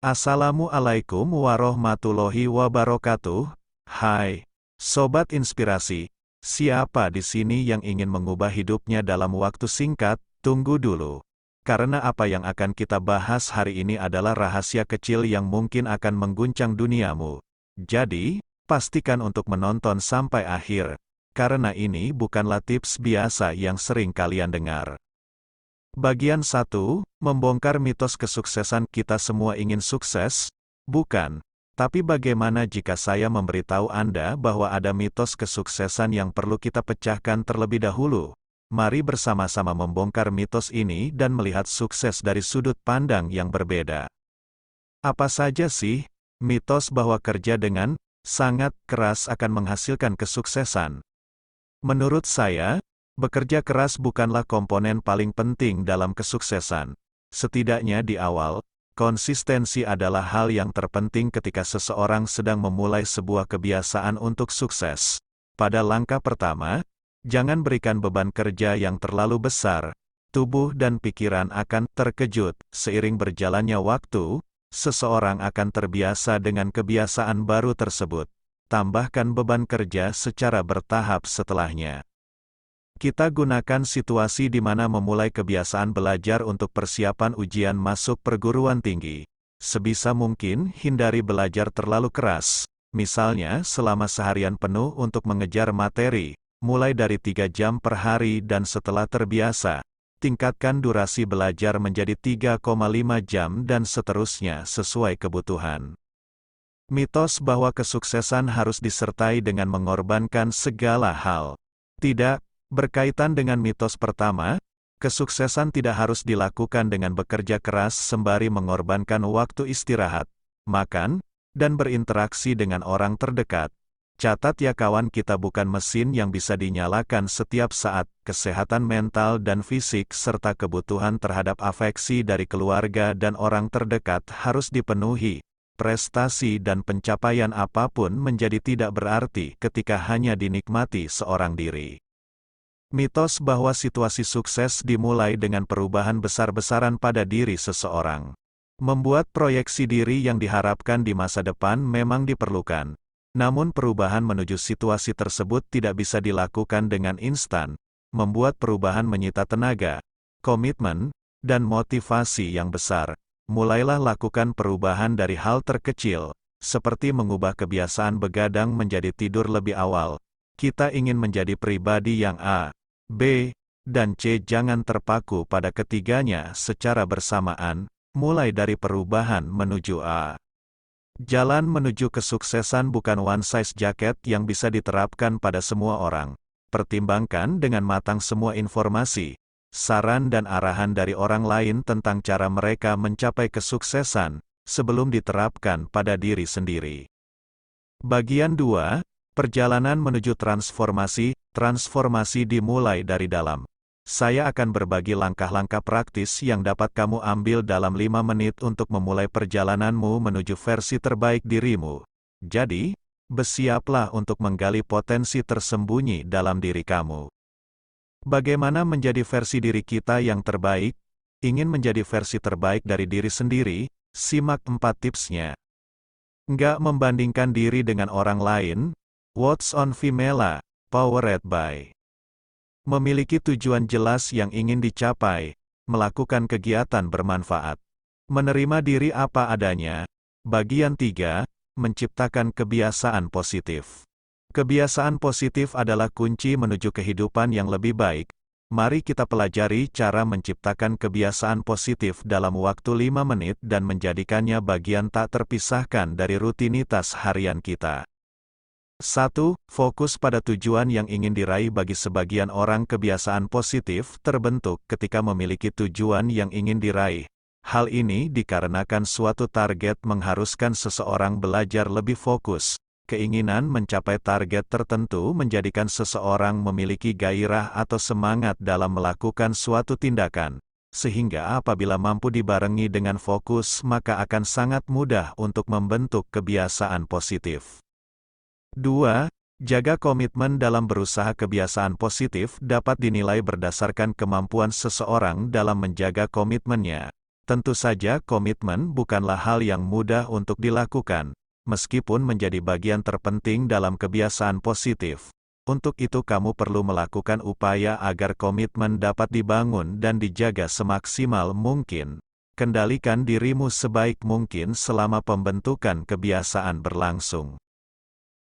Assalamualaikum warahmatullahi wabarakatuh. Hai, Sobat Inspirasi. Siapa di sini yang ingin mengubah hidupnya dalam waktu singkat? Tunggu dulu. Karena apa yang akan kita bahas hari ini adalah rahasia kecil yang mungkin akan mengguncang duniamu. Jadi, pastikan untuk menonton sampai akhir. Karena ini bukanlah tips biasa yang sering kalian dengar. Bagian 1, membongkar mitos kesuksesan. Kita semua ingin sukses, bukan? Tapi bagaimana jika saya memberitahu Anda bahwa ada mitos kesuksesan yang perlu kita pecahkan terlebih dahulu? Mari bersama-sama membongkar mitos ini dan melihat sukses dari sudut pandang yang berbeda. Apa saja sih mitos bahwa kerja dengan sangat keras akan menghasilkan kesuksesan? Menurut saya, bekerja keras bukanlah komponen paling penting dalam kesuksesan. Setidaknya di awal, konsistensi adalah hal yang terpenting ketika seseorang sedang memulai sebuah kebiasaan untuk sukses. Pada langkah pertama, jangan berikan beban kerja yang terlalu besar. Tubuh dan pikiran akan terkejut. Seiring berjalannya waktu, seseorang akan terbiasa dengan kebiasaan baru tersebut. Tambahkan beban kerja secara bertahap setelahnya. Kita gunakan situasi di mana memulai kebiasaan belajar untuk persiapan ujian masuk perguruan tinggi. Sebisa mungkin, hindari belajar terlalu keras. Misalnya, selama seharian penuh untuk mengejar materi, mulai dari 3 jam per hari dan setelah terbiasa, tingkatkan durasi belajar menjadi 3,5 jam dan seterusnya sesuai kebutuhan. Mitos bahwa kesuksesan harus disertai dengan mengorbankan segala hal. Tidak. Berkaitan dengan mitos pertama, kesuksesan tidak harus dilakukan dengan bekerja keras sembari mengorbankan waktu istirahat, makan, dan berinteraksi dengan orang terdekat. Catat ya kawan, kita bukan mesin yang bisa dinyalakan setiap saat. Kesehatan mental dan fisik serta kebutuhan terhadap afeksi dari keluarga dan orang terdekat harus dipenuhi. Prestasi dan pencapaian apapun menjadi tidak berarti ketika hanya dinikmati seorang diri. Mitos bahwa situasi sukses dimulai dengan perubahan besar-besaran pada diri seseorang. Membuat proyeksi diri yang diharapkan di masa depan memang diperlukan. Namun perubahan menuju situasi tersebut tidak bisa dilakukan dengan instan. Membuat perubahan menyita tenaga, komitmen, dan motivasi yang besar. Mulailah lakukan perubahan dari hal terkecil, seperti mengubah kebiasaan begadang menjadi tidur lebih awal. Kita ingin menjadi pribadi yang A, B, dan C. Jangan terpaku pada ketiganya secara bersamaan, mulai dari perubahan menuju A. Jalan menuju kesuksesan bukan one size jacket yang bisa diterapkan pada semua orang. Pertimbangkan dengan matang semua informasi, saran dan arahan dari orang lain tentang cara mereka mencapai kesuksesan, sebelum diterapkan pada diri sendiri. Bagian 2. Perjalanan menuju transformasi. Transformasi dimulai dari dalam. Saya akan berbagi langkah-langkah praktis yang dapat kamu ambil dalam 5 menit untuk memulai perjalananmu menuju versi terbaik dirimu. Jadi, bersiaplah untuk menggali potensi tersembunyi dalam diri kamu. Bagaimana menjadi versi diri kita yang terbaik? Ingin menjadi versi terbaik dari diri sendiri? Simak 4 tipsnya. Nggak membandingkan diri dengan orang lain. What's on Vimela? Powered by. Memiliki tujuan jelas yang ingin dicapai. Melakukan kegiatan bermanfaat. Menerima diri apa adanya. Bagian 3. Menciptakan kebiasaan positif. Kebiasaan positif adalah kunci menuju kehidupan yang lebih baik. Mari kita pelajari cara menciptakan kebiasaan positif dalam waktu 5 menit dan menjadikannya bagian tak terpisahkan dari rutinitas harian kita. 1. Fokus pada tujuan yang ingin diraih. Bagi sebagian orang, kebiasaan positif terbentuk ketika memiliki tujuan yang ingin diraih. Hal ini dikarenakan suatu target mengharuskan seseorang belajar lebih fokus. Keinginan mencapai target tertentu menjadikan seseorang memiliki gairah atau semangat dalam melakukan suatu tindakan. Sehingga apabila mampu dibarengi dengan fokus, maka akan sangat mudah untuk membentuk kebiasaan positif. 2. Jaga komitmen dalam berusaha. Kebiasaan positif dapat dinilai berdasarkan kemampuan seseorang dalam menjaga komitmennya. Tentu saja komitmen bukanlah hal yang mudah untuk dilakukan, meskipun menjadi bagian terpenting dalam kebiasaan positif. Untuk itu kamu perlu melakukan upaya agar komitmen dapat dibangun dan dijaga semaksimal mungkin. Kendalikan dirimu sebaik mungkin selama pembentukan kebiasaan berlangsung.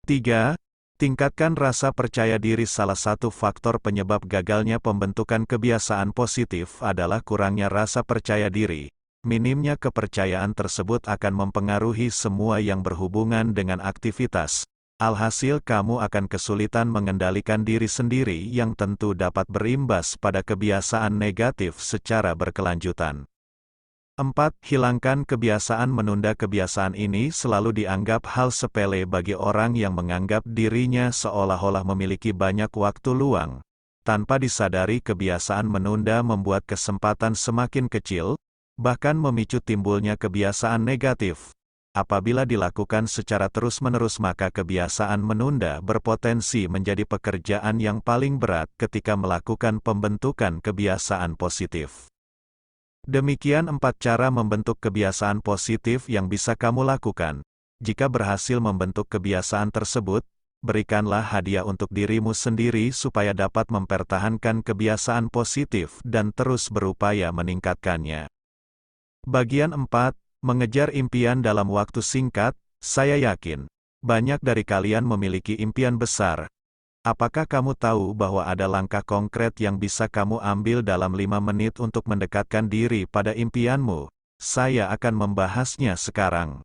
3. Tingkatkan rasa percaya diri. Salah satu faktor penyebab gagalnya pembentukan kebiasaan positif adalah kurangnya rasa percaya diri. Minimnya kepercayaan tersebut akan mempengaruhi semua yang berhubungan dengan aktivitas. Alhasil kamu akan kesulitan mengendalikan diri sendiri yang tentu dapat berimbas pada kebiasaan negatif secara berkelanjutan. 4. Hilangkan kebiasaan menunda. Kebiasaan ini selalu dianggap hal sepele bagi orang yang menganggap dirinya seolah-olah memiliki banyak waktu luang. Tanpa disadari, kebiasaan menunda membuat kesempatan semakin kecil, bahkan memicu timbulnya kebiasaan negatif. Apabila dilakukan secara terus-menerus, maka kebiasaan menunda berpotensi menjadi pekerjaan yang paling berat ketika melakukan pembentukan kebiasaan positif. Demikian 4 cara membentuk kebiasaan positif yang bisa kamu lakukan. Jika berhasil membentuk kebiasaan tersebut, berikanlah hadiah untuk dirimu sendiri supaya dapat mempertahankan kebiasaan positif dan terus berupaya meningkatkannya. Bagian 4. Mengejar impian dalam waktu singkat. Saya yakin banyak dari kalian memiliki impian besar. Apakah kamu tahu bahwa ada langkah konkret yang bisa kamu ambil dalam 5 menit untuk mendekatkan diri pada impianmu? Saya akan membahasnya sekarang.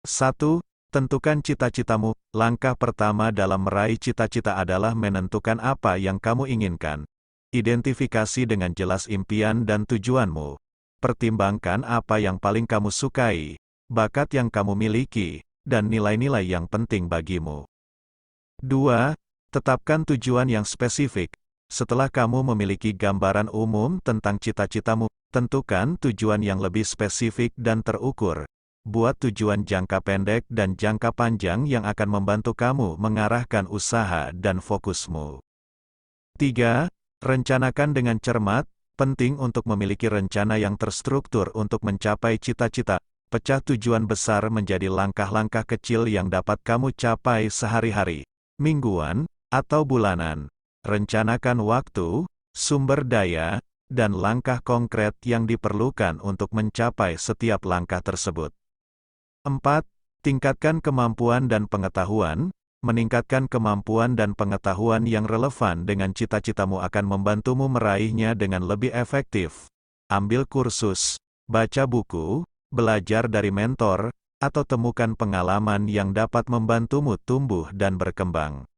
1. Tentukan cita-citamu. Langkah pertama dalam meraih cita-cita adalah menentukan apa yang kamu inginkan. Identifikasi dengan jelas impian dan tujuanmu. Pertimbangkan apa yang paling kamu sukai, bakat yang kamu miliki, dan nilai-nilai yang penting bagimu. 2. Tetapkan tujuan yang spesifik. Setelah kamu memiliki gambaran umum tentang cita-citamu, tentukan tujuan yang lebih spesifik dan terukur. Buat tujuan jangka pendek dan jangka panjang yang akan membantu kamu mengarahkan usaha dan fokusmu. 3. Rencanakan dengan cermat. Penting untuk memiliki rencana yang terstruktur untuk mencapai cita-cita. Pecah tujuan besar menjadi langkah-langkah kecil yang dapat kamu capai sehari-hari, mingguan, atau bulanan. Rencanakan waktu, sumber daya, dan langkah konkret yang diperlukan untuk mencapai setiap langkah tersebut. 4. Tingkatkan kemampuan dan pengetahuan. Meningkatkan kemampuan dan pengetahuan yang relevan dengan cita-citamu akan membantumu meraihnya dengan lebih efektif. Ambil kursus, baca buku, belajar dari mentor, atau temukan pengalaman yang dapat membantumu tumbuh dan berkembang.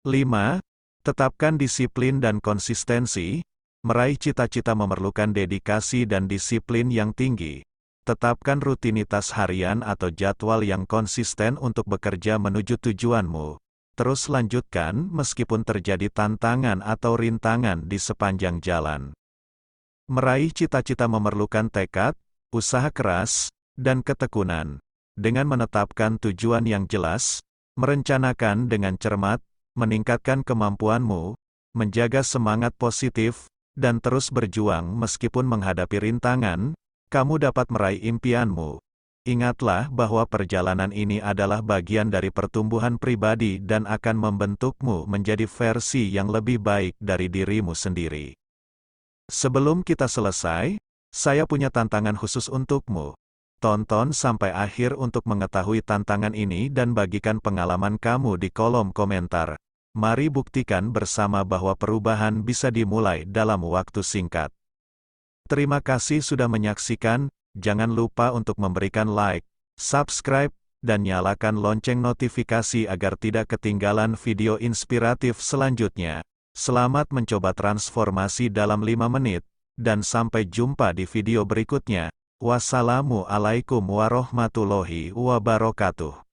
5. Tetapkan disiplin dan konsistensi. Meraih cita-cita memerlukan dedikasi dan disiplin yang tinggi. Tetapkan rutinitas harian atau jadwal yang konsisten untuk bekerja menuju tujuanmu. Terus lanjutkan meskipun terjadi tantangan atau rintangan di sepanjang jalan. Meraih cita-cita memerlukan tekad, usaha keras, dan ketekunan. Dengan menetapkan tujuan yang jelas, merencanakan dengan cermat, meningkatkan kemampuanmu, menjaga semangat positif, dan terus berjuang meskipun menghadapi rintangan, kamu dapat meraih impianmu. Ingatlah bahwa perjalanan ini adalah bagian dari pertumbuhan pribadi dan akan membentukmu menjadi versi yang lebih baik dari dirimu sendiri. Sebelum kita selesai, saya punya tantangan khusus untukmu. Tonton sampai akhir untuk mengetahui tantangan ini dan bagikan pengalaman kamu di kolom komentar. Mari buktikan bersama bahwa perubahan bisa dimulai dalam waktu singkat. Terima kasih sudah menyaksikan. Jangan lupa untuk memberikan like, subscribe, dan nyalakan lonceng notifikasi agar tidak ketinggalan video inspiratif selanjutnya. Selamat mencoba transformasi dalam 5 menit, dan sampai jumpa di video berikutnya. Wassalamualaikum warahmatullahi wabarakatuh.